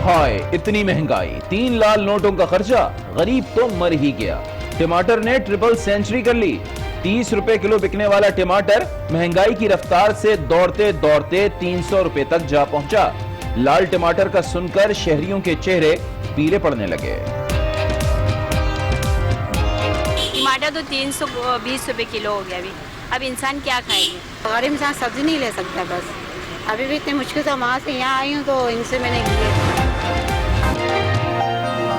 ہائے اتنی مہنگائی، 3 لال نوٹوں کا خرچہ، غریب تو مر ہی گیا۔ ٹماٹر نے ٹرپل سینچری کر لی۔ 30 روپے کلو بکنے والا ٹماٹر مہنگائی کی رفتار سے دوڑتے دوڑتے 300 روپے تک جا پہنچا۔ لال ٹماٹر کا سن کر شہریوں کے چہرے پیلے پڑنے لگے۔ ٹماٹر تو 320 روپے کلو ہو گیا اب انسان کیا کھائے گا؟ غریب انسان سبزی نہیں لے سکتا، بس ابھی بھی اتنی مشکل سے وہاں سے یہاں آئی ہوں تو ان سے میں نے لیے۔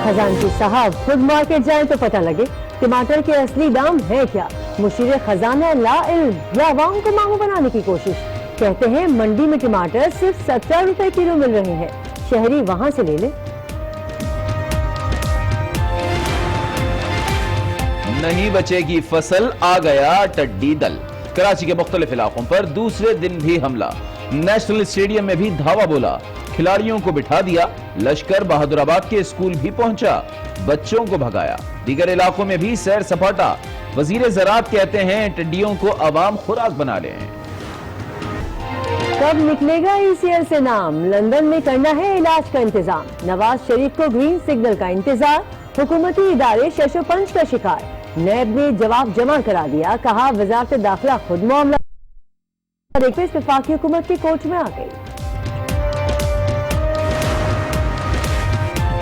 خزانچی صاحب خود مارکیٹ جائیں تو پتہ لگے ٹماٹر کے اصلی دام ہے کیا۔ مشیر خزانہ لا علم یا عوام کو مانگو بنانے کی کوشش۔ کہتے ہیں منڈی میں ٹماٹر صرف 70 روپے کلو مل رہے ہیں، شہری وہاں سے لے لیں۔ نہیں بچے گی فصل، آ گیا ٹڈی دل۔ کراچی کے مختلف علاقوں پر دوسرے دن بھی حملہ، نیشنل اسٹیڈیم میں بھی دھاوا بولا، کھلاڑیوں کو بٹھا دیا، لشکر بہادر آباد کے اسکول بھی پہنچا، بچوں کو بھگایا، دیگر علاقوں میں بھی سیر سپاٹا۔ وزیر زراعت کہتے ہیں ٹڈیوں کو عوام خوراک بنا لیں۔ کب نکلے گا ECL سے نام؟ لندن میں کرنا ہے علاج کا انتظام۔ نواز شریف کو گرین سگنل کا انتظار، حکومتی ادارے شش و پنج کا شکار۔ نیب نے جواب جمع کرا دیا، کہا وزارت داخلہ خود معاملہ وفاقی حکومت کی کوچ میں آ گئی۔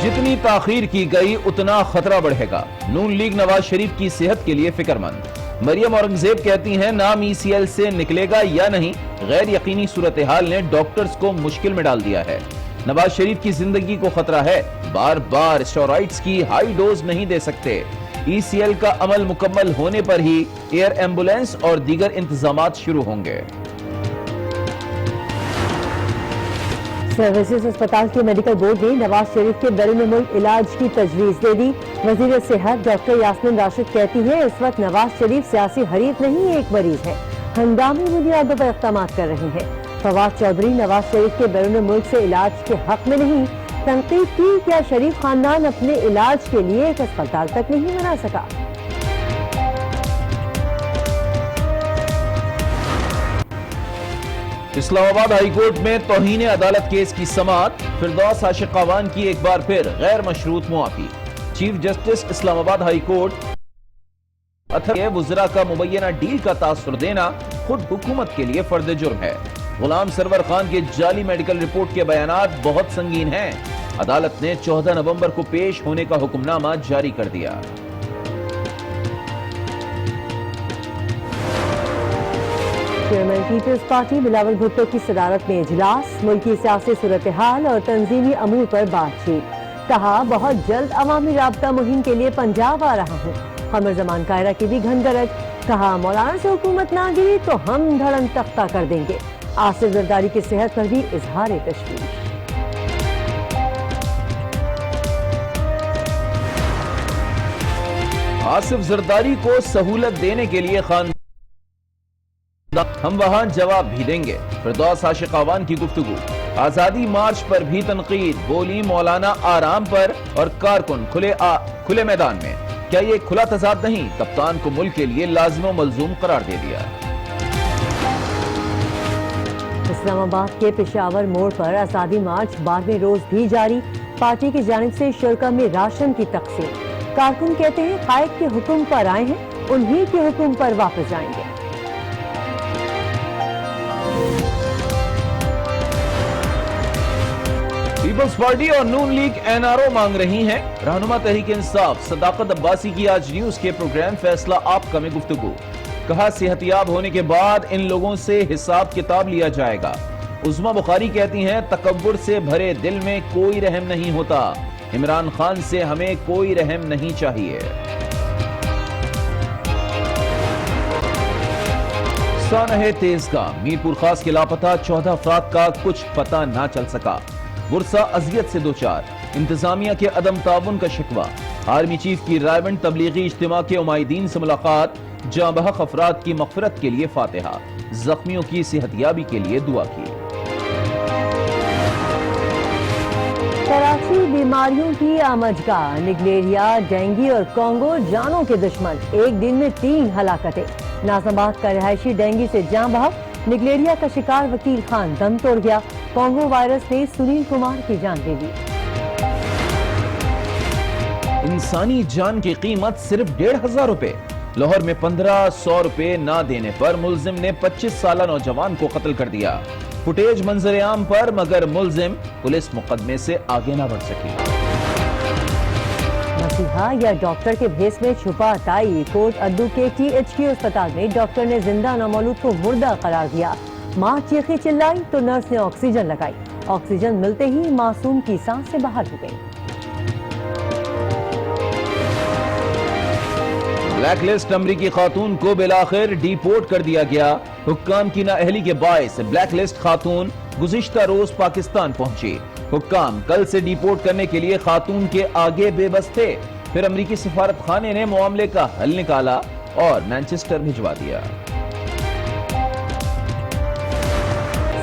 جتنی تاخیر کی گئی اتنا خطرہ بڑھے گا، نون لیگ نواز شریف کی صحت کے لیے فکر مند۔ مریم اورنگزیب کہتی ہیں نام ECL سے نکلے گا یا نہیں، غیر یقینی صورتحال نے ڈاکٹرز کو مشکل میں ڈال دیا ہے۔ نواز شریف کی زندگی کو خطرہ ہے، بار بار اسٹیرائڈز کی ہائی ڈوز نہیں دے سکتے۔ ECL کا عمل مکمل ہونے پر ہی ایئر ایمبولینس اور دیگر انتظامات شروع ہوں گے۔ سروسز اسپتال کے میڈیکل بورڈ نے نواز شریف کے بیرون ملک علاج کی تجویز دے دی۔ وزیر صحت ڈاکٹر یاسمین راشد کہتی ہے اس وقت نواز شریف سیاسی حریف نہیں، ایک مریض ہے، ہنگامی بنیادوں پر اقدامات کر رہے ہیں۔ فواد چودھری نواز شریف کے بیرون ملک سے علاج کے حق میں نہیں، تنقید کی کیا شریف خاندان اپنے علاج کے لیے ایک اسپتال تک نہیں بنا سکا۔ اسلام آباد ہائی کورٹ میں توہین عدالت کیس کی سماعت، فردوس عاشقاوان کی ایک بار پھر غیر مشروط معافی۔ چیف جسٹس اسلام آباد ہائی کورٹ وزراء کا مبینہ ڈیل کا تاثر دینا خود حکومت کے لیے فرد جرم ہے۔ غلام سرور خان کے جعلی میڈیکل رپورٹ کے بیانات بہت سنگین ہیں۔ عدالت نے 14 نومبر کو پیش ہونے کا حکم نامہ جاری کر دیا۔ چیئرمین پیپلز پارٹی بلاول بھٹو کی صدارت میں اجلاس، ملکی سیاسی صورتحال اور تنظیمی امور پر بات چیت۔ کہا بہت جلد عوامی رابطہ مہم کے لیے پنجاب آ رہا ہوں۔ قمر زمان کائرہ کی بھی گھنگرج، کہا مولانا سے حکومت نہ گری تو ہم دھڑم تختہ کر دیں گے۔ آصف زرداری کی صحت پر بھی اظہار تشویش۔ آصف زرداری کو سہولت دینے کے لیے ہم وہاں جواب بھی دیں گے، فردوس عاشقاوان کی گفتگو۔ آزادی مارچ پر بھی تنقید، بولی مولانا آرام پر اور کارکن کھلے میدان میں، کیا یہ کھلا تضاد نہیں؟ کپتان کو ملک کے لیے لازم و ملزوم قرار دے دیا۔ اسلام آباد کے پشاور موڑ پر آزادی مارچ 12ویں روز بھی جاری، پارٹی کی جانب سے شرکا میں راشن کی تقسیم۔ کارکن کہتے ہیں قائد کے حکم پر آئے ہیں، انہی کے حکم پر واپس جائیں گے۔ پیپلز پارٹی اور نون لیگ NRO مانگ رہی ہیں۔ رہنما تحریک انصاف صداقت عباسی کی آج نیوز کے پروگرام فیصلہ آپ کا میں گفتگو۔ کہا صحتیاب ہونے کے بعد ان لوگوں سے حساب کتاب لیا جائے گا۔ عظما بخاری کہتی ہیں تکبر سے بھرے دل میں کوئی رحم نہیں ہوتا، عمران خان سے ہمیں کوئی رحم نہیں چاہیے۔ سانحہ تیزگاہ، میرپور خاص کے لاپتہ 14 افراد کا کچھ پتہ نہ چل سکا۔ ورثہ اذیت سے دوچار، انتظامیہ کے عدم تعاون کا شکوہ۔ آرمی چیف کی رائے بند تبلیغی اجتماع کے عمائدین سے ملاقات، جاں بحق افراد کی مغفرت کے لیے فاتحہ، زخمیوں کی صحتیابی کے لیے دعا کی۔ کراچی بیماریوں کی آمجگاہ، نگلیریا، ڈینگی اور کانگو جانوں کے دشمن، ایک دن میں 3 ہلاکتیں۔ ناظم آباد کا رہائشی ڈینگی سے جاں بحق، نگلیریا کا شکار وکیل خان دم توڑ گیا، کانگو وائرس نے سنیل کمار کی جان لے لی۔ انسانی جان کی قیمت صرف 1500 روپے. لاہور میں 1500 روپے نہ دینے پر ملزم نے 25 سالہ نوجوان کو قتل کر دیا. فوٹیج منظر عام پر مگر ملزم پولیس مقدمے سے آگے نہ بڑھ سکی. مسیحا یا ڈاکٹر کے بھیس میں چھپا تائی. کوٹ اڈو کے THQ اسپتال میں ڈاکٹر نے زندہ نومولود کو مردہ قرار دیا. ماں چیخی چلائی تو نرس نے آکسیجن لگائی. آکسیجن ملتے ہی معصوم کی سانس سے باہر ہو گئی. بلیک لسٹ امریکی خاتون کو بالآخر ڈی پورٹ کر دیا گیا. حکام کی نااہلی کے باعث بلیک لسٹ خاتون گزشتہ روز پاکستان پہنچی. حکام کل سے ڈی پورٹ کرنے کے لیے خاتون کے آگے بے بس تھے. پھر امریکی سفارت خانے نے معاملے کا حل نکالا اور مانچسٹر بھجوا دیا.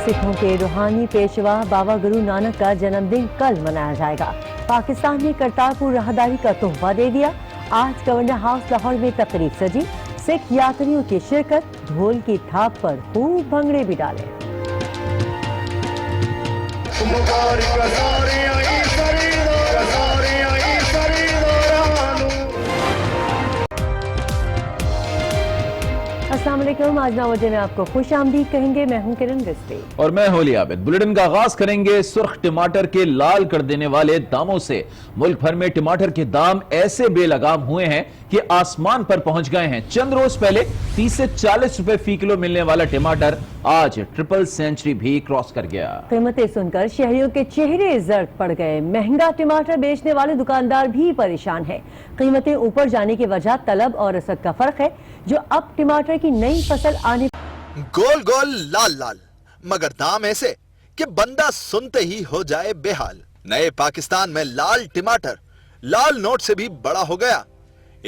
سکھوں کے روحانی پیشوا بابا گرو نانک کا جنم دن کل منایا جائے گا. پاکستان نے کرتارپور راہداری کا تحفہ دے دیا. آج گورنر ہاؤس لاہور میں تقریب سجی. سکھ یاتریوں کی شرکت. ڈھول کی تھاپ پر خوب بھنگڑے بھی ڈالے. السلام علیکم. آج 9 بجے میں آپ کو خوش آمدید کہیں گے. میں ہوں کرن رسوی اور میں ہولی عابد. بلیٹن کا آغاز کریں گے سرخ ٹماٹر کے لال کر دینے والے داموں سے. ملک بھر میں ٹماٹر کے دام ایسے بے لگام ہوئے ہیں کہ آسمان پر پہنچ گئے ہیں. چند روز پہلے 30 سے 40 روپے فی کلو ملنے والا ٹماٹر آج ٹرپل سینچری بھی کراس کر گیا. قیمتیں سن کر شہریوں کے چہرے زرد پڑ گئے. مہنگا ٹماٹر بیچنے والے دکاندار بھی پریشان ہیں. قیمتیں اوپر جانے کی وجہ طلب اور رسد کا فرق ہے جو اب ٹماٹر کی نئی فصل آنے. گول گول لال لال مگر دام ایسے کہ بندہ سنتے ہی ہو جائے بے حال. نئے پاکستان میں لال ٹماٹر لال نوٹ سے بھی بڑا ہو گیا.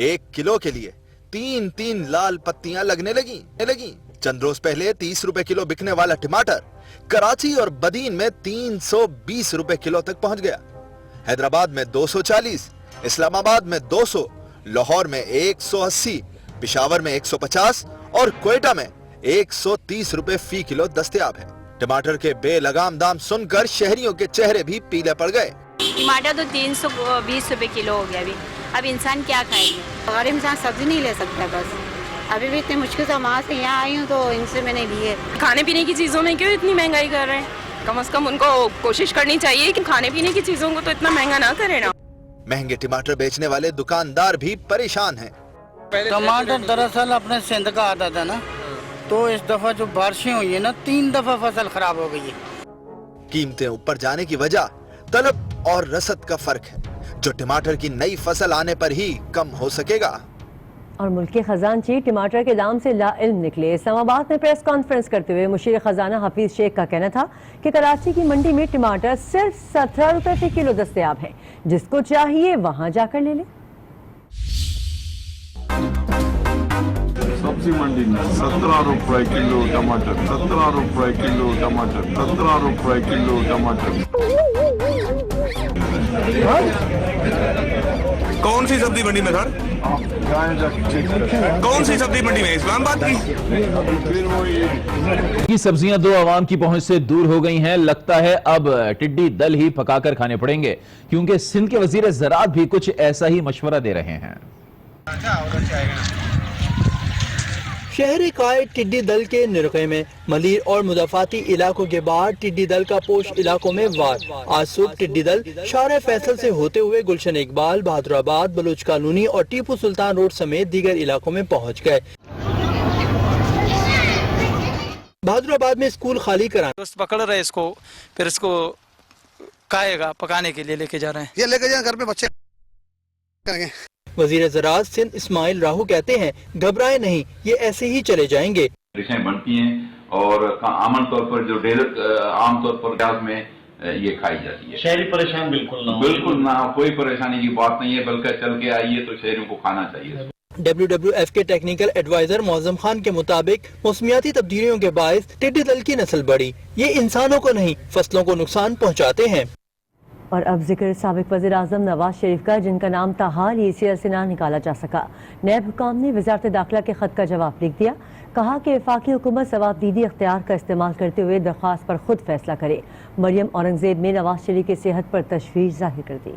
1 کلو کے لیے 3 لال پتیاں لگنے لگیں. چند روز پہلے 30 روپے کلو بکنے والا ٹماٹر کراچی اور بدین میں 320 روپے کلو تک پہنچ گیا. حیدرآباد میں 240, اسلام آباد میں 200, لاہور میں 180, پشاور میں 150 اور کوئٹہ میں 130 روپے فی کلو دستیاب ہے. ٹماٹر کے بے لگام دام سن کر شہریوں کے چہرے بھی پیلے پڑ گئے. ٹماٹر تو 320 روپے کلو ہو گیا. اب انسان کیا کھائے گا؟ غریب انسان سبزی نہیں لے سکتا. بس ابھی بھی اتنے مشکل سے وہاں سے یہاں آئی ہوں تو ان سے میں نے لیے. کھانے پینے کی چیزوں میں کیوں اتنی مہنگائی کر رہے ہیں؟ کم از کم ان کو کوشش کرنی چاہیے کہ کھانے پینے کی چیزوں کو تو اتنا مہنگا نہ کرے نا. مہنگے ٹماٹر بیچنے والے دکاندار بھی پریشان ہیں. ٹماٹر دراصل اپنے سندھ کا آتا تھا نا, تو اس دفعہ جو بارشیں ہوئی ہیں نا 3 دفعہ فصل خراب ہو گئی ہے. قیمتیں اوپر جانے کی وجہ طلب اور رسد کا فرق ہے جو ٹماٹر کی نئی فصل آنے پر ہی کم ہو سکے گا. اور ملک کے خزانچی ٹماٹر کے دام سے لا علم نکلے. اسلام آباد میں پریس کانفرنس کرتے ہوئے مشیر خزانہ حفیظ شیخ کا کہنا تھا کہ کراچی کی منڈی میں ٹماٹر صرف 17 روپے فی کلو دستیاب ہے. جس کو چاہیے وہاں جا کر لے لے. سبزی منڈی میں 17 روپے کلو ٹماٹر, 17 روپے کلو ٹماٹر, 17 روپے کلو ٹماٹر. کون سی سبزی منڈی میں سر؟ کون سی سبزی منڈی میں؟ اسلام آباد کی سبزیاں 2 عوام کی پہنچ سے دور ہو گئی ہیں. لگتا ہے اب ٹڈی دل ہی پکا کر کھانے پڑیں گے کیونکہ سندھ کے وزیر زراعت بھی کچھ ایسا ہی مشورہ دے رہے ہیں. شہر قائد ٹڈی دل کے نرغے میں ملیر اور مضافاتی علاقوں کے بعد ٹڈی دل کا پوش علاقوں میں وار. آج صبح ٹڈی دل شارع فیصل سے ہوتے ہوئے گلشن اقبال, بہادر آباد, بلوچ کالونی اور ٹیپو سلطان روڈ سمیت دیگر علاقوں میں پہنچ گئے. بہادر آباد میں اسکول خالی کرانا پکڑ رہے اس کو, پھر اس کو کھائے گا پکانے کے لیے لے کے جا رہے ہیں. یہ لے کے جائیں گھر پہ بچے کریں گے. وزیر زراعت سندھ اسماعیل راہو کہتے ہیں گھبرائے نہیں, یہ ایسے ہی چلے جائیں گے. ڈشیں بنتی ہیں اور عام طور پر جو ڈیزرٹ عام طور پر گاز میں یہ کھائی جاتی ہے. شہری پریشان بالکل نہ, کوئی پریشانی کی بات نہیں ہے, بلکہ چل کے آئیے تو شہریوں کو کھانا چاہیے. WWF کے ٹیکنیکل ایڈوائزر معظم خان کے مطابق موسمیاتی تبدیلیوں کے باعث ٹڈی دل کی نسل بڑھی. یہ انسانوں کو نہیں فصلوں کو نقصان پہنچاتے ہیں. اور اب ذکر سابق وزیر اعظم نواز شریف کا, جن کا نام تاحال ECL سے نہ نکالا جا سکا. نیب حکام نے وزارت داخلہ کے خط کا جواب لکھ دیا. کہا کہ وفاقی حکومت ثوابدیدی اختیار کا استعمال کرتے ہوئے درخواست پر خود فیصلہ کرے. مریم اورنگزیب نے نواز شریف کی صحت پر تشویش ظاہر کر دی.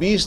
20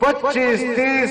25, 30,